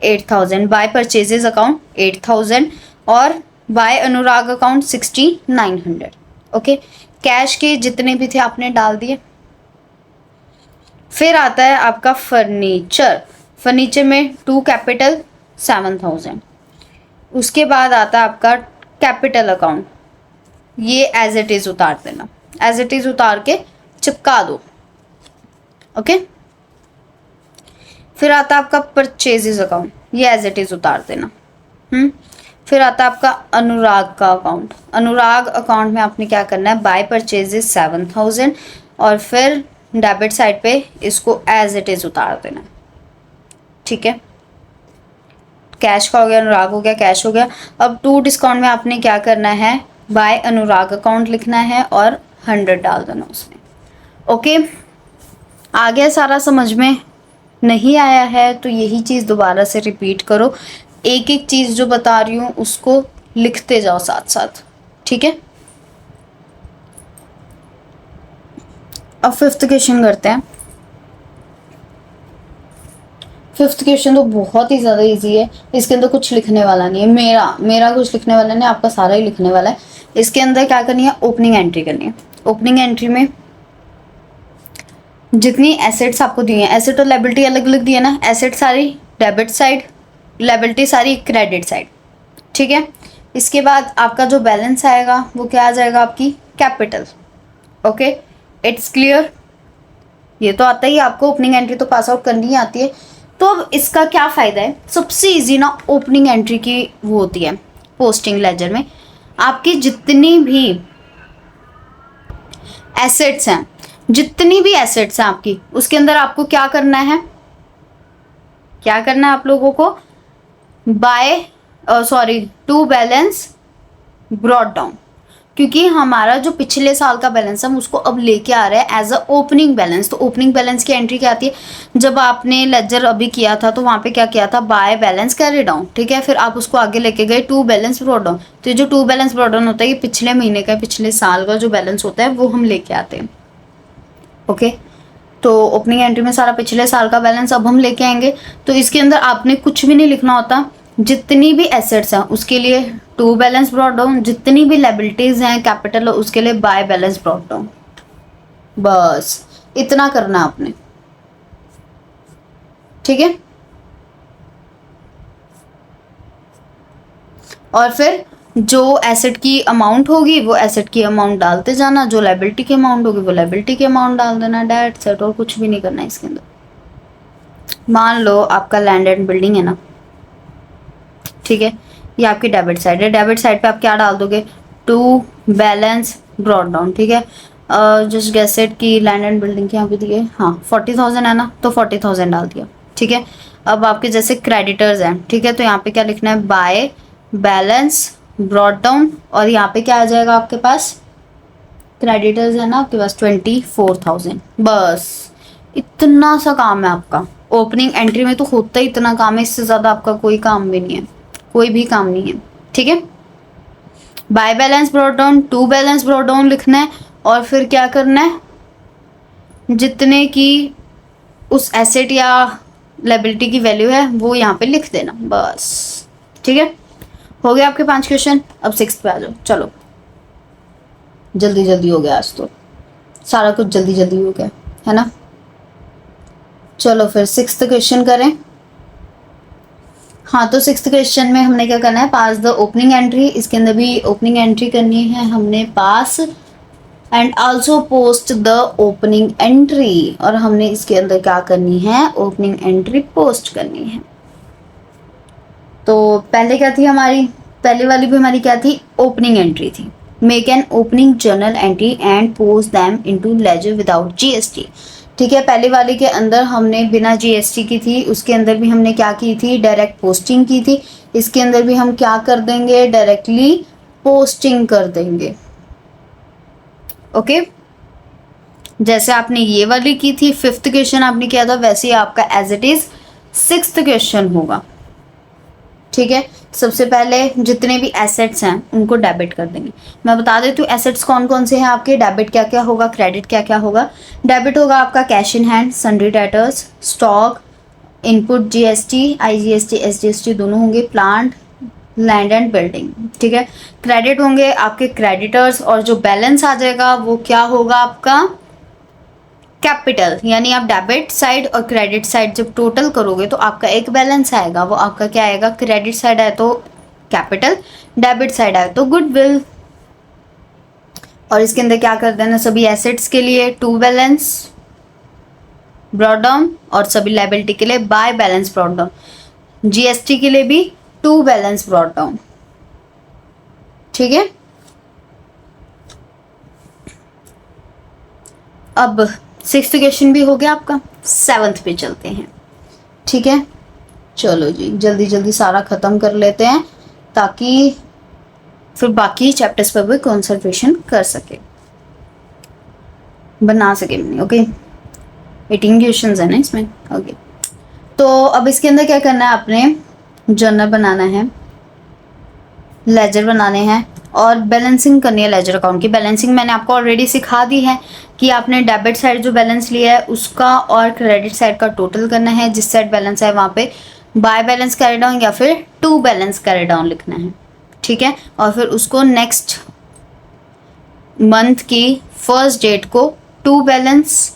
8,000, by purchases account 8,000 और बाय अनुराग अकाउंट 6,900। ओके, कैश के जितने भी थे आपने डाल दिए। फिर आता है आपका फर्नीचर। फर्नीचर में 2 कैपिटल 7,000। उसके बाद आता है आपका कैपिटल अकाउंट, ये एज इट इज उतार देना, एज इट इज उतार के चिपका दो। ओके, फिर आता है आपका परचेजेस अकाउंट, ये एज इट इज उतार देना। फिर आता है आपका अनुराग का अकाउंट। अनुराग अकाउंट में आपने क्या करना है, बाय परचेजेस 7,000 और फिर डेबिट साइड पे इसको एज इट इज उतार देना। ठीक है, कैश का हो गया, अनुराग हो गया, कैश हो गया। अब 2 डिस्काउंट में आपने क्या करना है, बाय अनुराग अकाउंट लिखना है और 100 डाल देना उसमें। ओके, आ गया सारा समझ में? नहीं आया है तो यही चीज़ दोबारा से रिपीट करो, एक एक चीज़ जो बता रही हूँ उसको लिखते जाओ साथ साथ। ठीक है, अब 5th क्वेश्चन करते हैं। 5th क्वेश्चन तो बहुत ही ज़्यादा इजी है, इसके अंदर कुछ लिखने वाला नहीं है, मेरा कुछ लिखने वाला नहीं, आपका सारा ही लिखने वाला है। इसके अंदर क्या करनी है, ओपनिंग एंट्री करनी है। ओपनिंग एंट्री में जितनी एसेट्स आपको दी हैं, एसेट और लायबिलिटी अलग अलग दी है ना, एसेट सारी डेबिट साइड, लायबिलिटी सारी क्रेडिट साइड। ठीक है, इसके बाद आपका जो बैलेंस आएगा वो क्या आ जाएगा, आपकी कैपिटल। Okay, it's clear? ये तो आता ही आपको, ओपनिंग एंट्री तो पास आउट करनी ही आती है। तो अब इसका क्या फ़ायदा है, सबसे इजी ना ओपनिंग एंट्री की वो होती है पोस्टिंग लेजर में। आपकी जितनी भी एसेट्स हैं, जितनी भी एसेट्स हैं आपकी, उसके अंदर आपको क्या करना है, क्या करना है आप लोगों को, टू बैलेंस ब्रॉट डाउन। क्योंकि हमारा जो पिछले साल का बैलेंस हम उसको अब लेके आ रहे हैं एज अ ओपनिंग बैलेंस। तो ओपनिंग बैलेंस की एंट्री क्या आती है, जब आपने लेजर अभी किया था तो वहाँ पे क्या किया था, बाय बैलेंस कैरी डाउन। ठीक है, फिर आप उसको आगे लेके गए 2 बैलेंस ब्रॉट डाउन। तो ये जो 2 बैलेंस ब्रॉट डाउन होता है, ये पिछले महीने का, पिछले साल का जो बैलेंस होता है वो हम लेके आते हैं। ओके, तो ओपनिंग एंट्री में सारा पिछले साल का बैलेंस अब हम लेके आएंगे। तो इसके अंदर आपने कुछ भी नहीं लिखना होता, जितनी भी एसेट्स हैं उसके लिए 2 बैलेंस ब्रॉट डाउन, जितनी भी लायबिलिटीज हैं कैपिटल उसके लिए बाय बैलेंस ब्रॉट डाउन। बस इतना करना आपने। ठीक है, और फिर जो एसेट की अमाउंट होगी वो एसेट की अमाउंट डालते जाना, जो लायबिलिटी की अमाउंट होगी वो लायबिलिटी की अमाउंट डाल देना, डेट सेट, और कुछ भी नहीं करना है इसके अंदर। मान लो आपका लैंड एंड बिल्डिंग है ना, ठीक है, ये आपकी डेबिट साइड है। डेबिट साइड पे आप क्या डाल दोगे, 2 बैलेंस ब्रॉट डाउन। ठीक है, जस्ट गेसेट की लैंड एंड बिल्डिंग की यहाँ पे दिए, हाँ 40,000 है ना, तो 40,000 डाल दिया। ठीक है, अब आपके जैसे क्रेडिटर्स हैं, ठीक है, तो यहाँ पे क्या लिखना है, बाय बैलेंस ब्रॉट डाउन, और यहाँ पे क्या आ जाएगा आपके पास, क्रेडिटर्स है ना आपके पास 24,000। बस इतना सा काम है आपका। ओपनिंग एंट्री में तो होता ही इतना काम है, इससे ज़्यादा आपका कोई काम भी नहीं है, कोई भी काम नहीं है। ठीक है, by balance brought down, 2 balance brought down लिखना है, और फिर क्या करना है, जितने की उस एसेट या लायबिलिटी की वैल्यू है वो यहाँ पे लिख देना, बस। ठीक है, हो गया आपके 5 क्वेश्चन। अब 6th पे आ जाओ। चलो जल्दी जल्दी हो गया, आज तो सारा कुछ जल्दी जल्दी हो गया है ना। चलो फिर 6th क्वेश्चन करें। हाँ, तो 6th क्वेश्चन में हमने क्या करना है, पास द ओपनिंग एंट्री। इसके अंदर भी ओपनिंग एंट्री करनी है हमने, pass and also post the opening entry, और हमने इसके अंदर क्या करनी है, ओपनिंग एंट्री पोस्ट करनी है। तो पहले क्या थी हमारी, पहले वाली भी हमारी क्या थी, ओपनिंग एंट्री थी। Make an opening journal entry and post them into ledger without GST. ठीक है, पहले वाले के अंदर हमने बिना जीएसटी की थी, उसके अंदर भी हमने क्या की थी, डायरेक्ट पोस्टिंग की थी। इसके अंदर भी हम क्या कर देंगे, डायरेक्टली पोस्टिंग कर देंगे। ओके, जैसे आपने ये वाली की थी, 5th क्वेश्चन आपने किया था, वैसे ही आपका as it is 6th question होगा। ठीक है, सबसे पहले जितने भी एसेट्स हैं उनको डेबिट कर देंगे। मैं बता देती हूँ एसेट्स कौन कौन से हैं आपके, डेबिट क्या क्या होगा, क्रेडिट क्या क्या होगा। डेबिट होगा आपका cash in hand, sundry debtors, stock, input GST, IGST, SGST दोनों होंगे, प्लांट, लैंड एंड बिल्डिंग। ठीक है, क्रेडिट होंगे आपके क्रेडिटर्स, और जो बैलेंस आ जाएगा वो क्या होगा आपका, कैपिटल। यानी आप डेबिट साइड और क्रेडिट साइड जब टोटल करोगे तो आपका एक बैलेंस आएगा, वो आपका क्या आएगा, क्रेडिट साइड आए तो कैपिटल, डेबिट साइड आए तो गुडविल। और इसके अंदर क्या कर देना, सभी एसेट्स के लिए टू बैलेंस ब्रॉट डाउन, और सभी लायबिलिटी के लिए by balance brought down. GST के लिए भी टू बैलेंस ब्रॉट डाउन। ठीक है, अब 6th क्वेश्चन भी हो गया आपका, 7th पे चलते हैं। ठीक है, चलो जी जल्दी जल्दी सारा ख़त्म कर लेते हैं ताकि फिर बाकी चैप्टर्स पर भी कंसंट्रेशन कर सके, बना सके मैंने। ओके, 18 क्वेश्चन है ना इसमें। ओके, तो अब इसके अंदर क्या करना है, आपने जर्नल बनाना है, लेजर बनाने हैं, और बैलेंसिंग करनी है लेजर अकाउंट की। बैलेंसिंग मैंने आपको ऑलरेडी सिखा दी है कि आपने डेबिट साइड जो बैलेंस लिया है उसका और क्रेडिट साइड का टोटल करना है। जिस साइड बैलेंस है वहाँ पे बाय बैलेंस कैरी डाउन या फिर टू बैलेंस कैरी डाउन लिखना है। ठीक है, और फिर उसको नेक्स्ट मंथ की 1st डेट को टू बैलेंस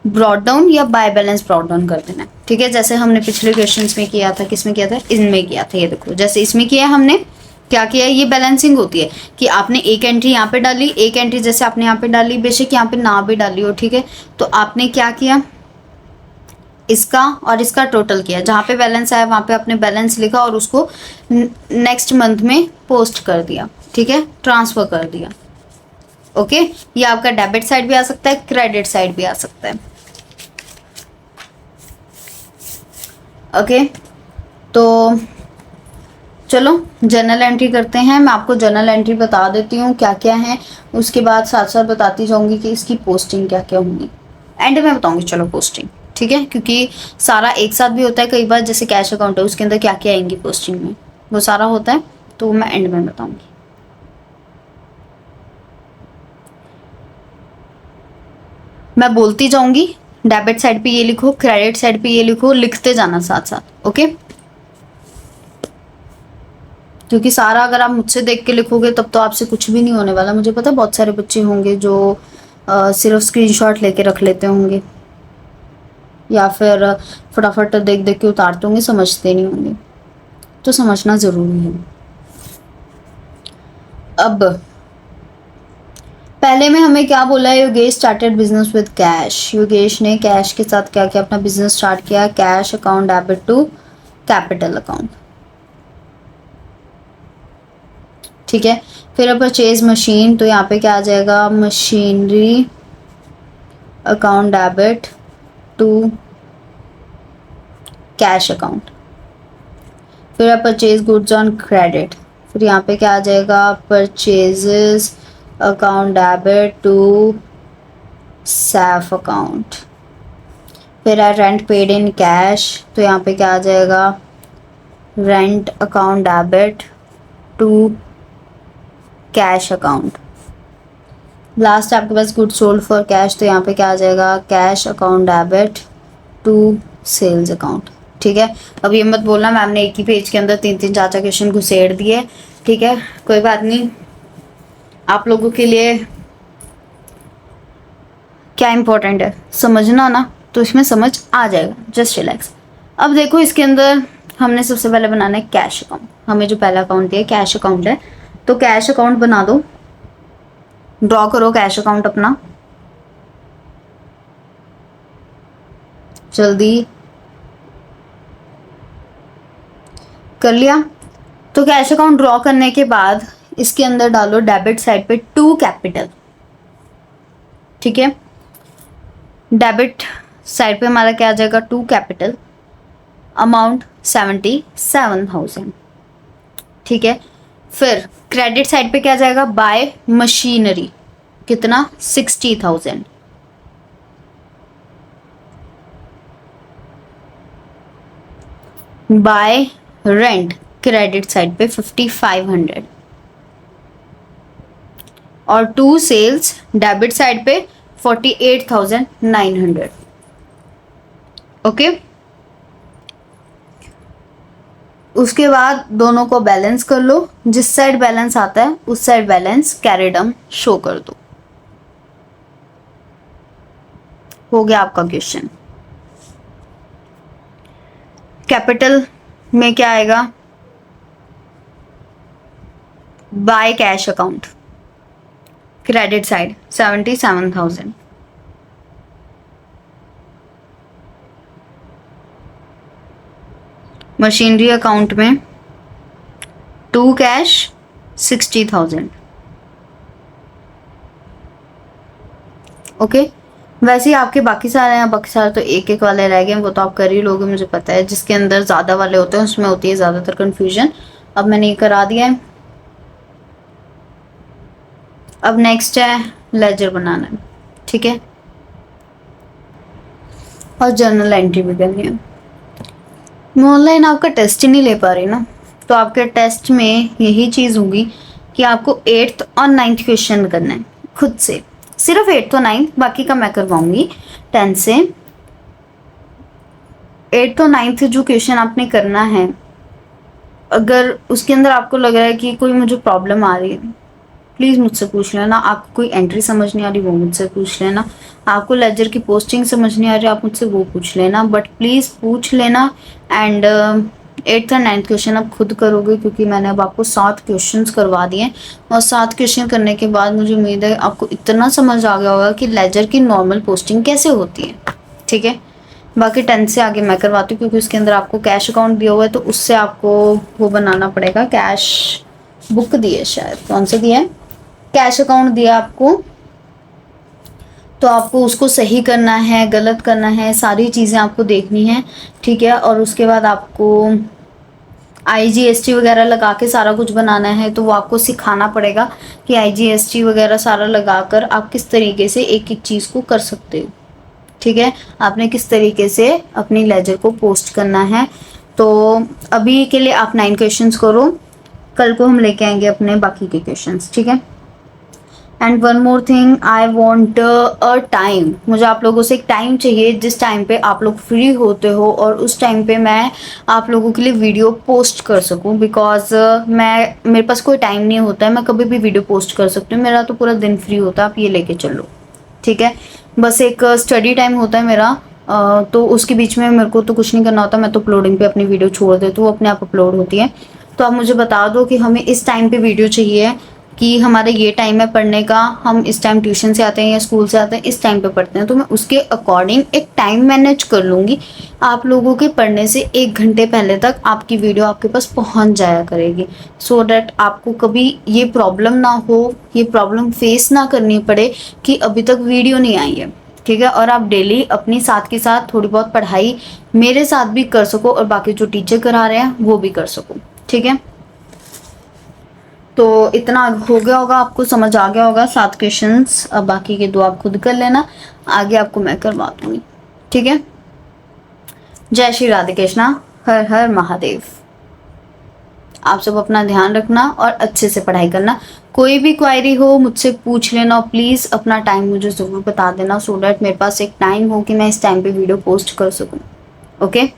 ब्रॉट डाउन या बाय बैलेंस ब्रॉट डाउन कर देना है। ठीक है, जैसे हमने पिछले क्वेश्चंस में किया था, किसमें किया था, इनमें किया था। ये देखो जैसे इसमें किया हमने, क्या किया है, ये बैलेंसिंग होती है कि आपने एक एंट्री यहाँ पे डाली, एक एंट्री जैसे आपने यहाँ पे डाली, बेशक यहाँ पे ना भी डाली हो। ठीक है, तो आपने क्या किया, इसका और इसका टोटल किया, जहाँ पे बैलेंस आया वहाँ पे आपने बैलेंस लिखा और उसको नेक्स्ट मंथ में पोस्ट कर दिया। ठीक है, ट्रांसफर कर दिया। ओके, ये आपका डेबिट साइड भी आ सकता है, क्रेडिट साइड भी आ सकता है। ओके, तो चलो जर्नल एंट्री करते हैं। मैं आपको जर्नल एंट्री बता देती हूँ क्या क्या है, उसके बाद साथ साथ बताती जाऊंगी कि इसकी पोस्टिंग क्या क्या होंगी, एंड में बताऊंगी। चलो पोस्टिंग, ठीक है, क्योंकि सारा एक साथ भी होता है कई बार, जैसे कैश अकाउंट है उसके अंदर क्या क्या आएंगी पोस्टिंग में, वो सारा होता है, तो मैं एंड में बताऊंगी। मैं बोलती जाऊंगी, डेबिट साइड पे ये लिखो, क्रेडिट साइड पे ये लिखो, लिखते जाना साथ साथ। ओके, क्योंकि सारा अगर आप मुझसे देख के लिखोगे तब तो आपसे कुछ भी नहीं होने वाला। मुझे पता है बहुत सारे बच्चे होंगे जो सिर्फ स्क्रीनशॉट लेके रख लेते होंगे या फिर फटाफट देख देख के उतारते होंगे, समझते नहीं होंगे, तो समझना ज़रूरी है। अब पहले में हमें क्या बोला है, Yogesh started business with cash. Yogesh ने कैश के साथ क्या किया, अपना बिजनेस स्टार्ट किया, cash account debit to capital account. ठीक है, फिर परचेज मशीन, तो यहाँ पे क्या आ जाएगा, machinery account debit to cash account. फिर परचेज गुड्स ऑन क्रेडिट, फिर यहाँ पे क्या आ जाएगा, purchases account debit to Saif account. फिर है रेंट पेड इन कैश, तो यहाँ पे क्या आ जाएगा, rent account debit to cash account. Last आपके पास गुड सोल्ड फॉर कैश, तो यहाँ पे क्या आ जाएगा, cash account debit to sales account. ठीक है, अब ये मत बोलना मैम ने एक ही पेज के अंदर 3-3 4-4 क्वेश्चन घुसेड़ दिए। ठीक है, कोई बात नहीं, आप लोगों के लिए क्या इंपॉर्टेंट है, समझना ना, तो इसमें समझ आ जाएगा, जस्ट रिलैक्स। अब देखो इसके अंदर हमने सबसे पहले बनाना है कैश अकाउंट। हमें जो पहला अकाउंट दिया कैश अकाउंट है, तो कैश अकाउंट बना दो, ड्रॉ करो कैश अकाउंट अपना जल्दी। कर लिया, तो कैश अकाउंट ड्रॉ करने के बाद इसके अंदर डालो डेबिट साइड पे टू कैपिटल। ठीक है, डेबिट साइड पे हमारा क्या आ जाएगा, 2 कैपिटल, अमाउंट 77,000। ठीक है, फिर क्रेडिट साइड पे क्या जाएगा, बाय मशीनरी, कितना, 60,000। बाय रेंट क्रेडिट साइड पे 5500, और टू सेल्स डेबिट साइड पे 48,900। ओके, उसके बाद दोनों को बैलेंस कर लो, जिस साइड बैलेंस आता है उस साइड बैलेंस कैरिडम शो कर दो। हो गया आपका क्वेश्चन। कैपिटल में क्या आएगा, by cash account, credit side 77,000। Machinery account में 2 कैश 60,000। ओके, वैसे ही आपके बाकी सारे हैं, बाकी सारे तो एक एक वाले रह गए, वो तो आप कर ही लोगे, मुझे पता है। जिसके अंदर ज़्यादा वाले होते हैं उसमें होती है ज़्यादातर कन्फ्यूजन। अब मैंने ये करा दिया है। अब नेक्स्ट है लेजर बनाना है, ठीक है, और जर्नल एंट्री भी करनी है। मैं ऑनलाइन आपका टेस्ट ही नहीं ले पा रही ना, तो आपके टेस्ट में यही चीज़ होगी कि आपको 8th और 9th क्वेश्चन करना है खुद से, सिर्फ 8th और 9th, बाकी का मैं करवाऊंगी 10th से। 8th और 9th जो क्वेश्चन आपने करना है, अगर उसके अंदर आपको लग रहा है कि कोई मुझे प्रॉब्लम आ रही है, प्लीज़ मुझसे पूछ लेना। आपको कोई एंट्री समझ नहीं आ रही, वो मुझसे पूछ लेना। आपको लेजर की पोस्टिंग समझ नहीं आ रही, आप मुझसे वो पूछ लेना, बट प्लीज़ पूछ लेना। एंड 8th और 9th क्वेश्चन आप खुद करोगे, क्योंकि मैंने अब आपको 7 क्वेश्चंस करवा दिए हैं, और 7 क्वेश्चन करने के बाद मुझे उम्मीद है आपको इतना समझ आ गया होगा कि लेजर की नॉर्मल पोस्टिंग कैसे होती है। ठीक है, बाकी 10th से आगे मैं करवाती हूँ, क्योंकि उसके अंदर आपको कैश अकाउंट दिया हुआ है, तो उससे आपको वो बनाना पड़ेगा। कैश बुक दी है शायद, कौन सा दिया है, कैश अकाउंट दिया आपको, तो आपको उसको सही करना है, गलत करना है, सारी चीज़ें आपको देखनी है। ठीक है, और उसके बाद आपको IGST वगैरह लगा के सारा कुछ बनाना है, तो वो आपको सिखाना पड़ेगा कि IGST वगैरह सारा लगाकर आप किस तरीके से एक एक चीज़ को कर सकते हो। ठीक है, आपने किस तरीके से अपनी लेजर को पोस्ट करना है। तो अभी के लिए आप 9 क्वेश्चंस करो, कल को हम लेके आएंगे अपने बाकी के क्वेश्चंस। ठीक है, and one more thing, I want a time, मुझे आप लोगों से एक टाइम चाहिए जिस टाइम पे आप लोग फ्री होते हो, और उस टाइम पे मैं आप लोगों के लिए वीडियो पोस्ट कर सकूं, बिकॉज मेरे पास कोई टाइम नहीं होता है, मैं कभी भी वीडियो पोस्ट कर सकती हूँ, मेरा तो पूरा दिन फ्री होता है, आप ये लेके चलो। ठीक है, बस एक स्टडी टाइम होता है मेरा, तो उसके बीच में मेरे को तो कुछ नहीं करना होता, मैं तो अपलोडिंग पे अपनी वीडियो छोड़ देती हूँ, वो अपने आप अपलोड होती है। तो आप मुझे बता दो कि हमें इस टाइम पे वीडियो चाहिए, कि हमारा ये टाइम है पढ़ने का, हम इस टाइम ट्यूशन से आते हैं या स्कूल से आते हैं, इस टाइम पे पढ़ते हैं, तो मैं उसके अकॉर्डिंग एक टाइम मैनेज कर लूँगी। आप लोगों के पढ़ने से 1 घंटे पहले तक आपकी वीडियो आपके पास पहुँच जाया करेगी, सो डैट आपको कभी ये प्रॉब्लम ना हो, ये प्रॉब्लम फेस ना करनी पड़े कि अभी तक वीडियो नहीं आई है। ठीक है, और आप डेली अपनी साथ के साथ थोड़ी बहुत पढ़ाई मेरे साथ भी कर सको, और बाकी जो टीचर करा रहे हैं वो भी कर सको। ठीक है, तो इतना हो गया होगा, आपको समझ आ गया होगा 7 क्वेश्चंस। अब बाकी के 2 आप खुद कर लेना, आगे आपको मैं करवा दूंगी। ठीक है, जय श्री राधे कृष्णा, हर हर महादेव। आप सब अपना ध्यान रखना और अच्छे से पढ़ाई करना। कोई भी क्वायरी हो मुझसे पूछ लेना, और प्लीज़ अपना टाइम मुझे ज़रूर बता देना, सो डैट मेरे पास एक टाइम हो कि मैं इस टाइम पे वीडियो पोस्ट कर सकूँ। ओके।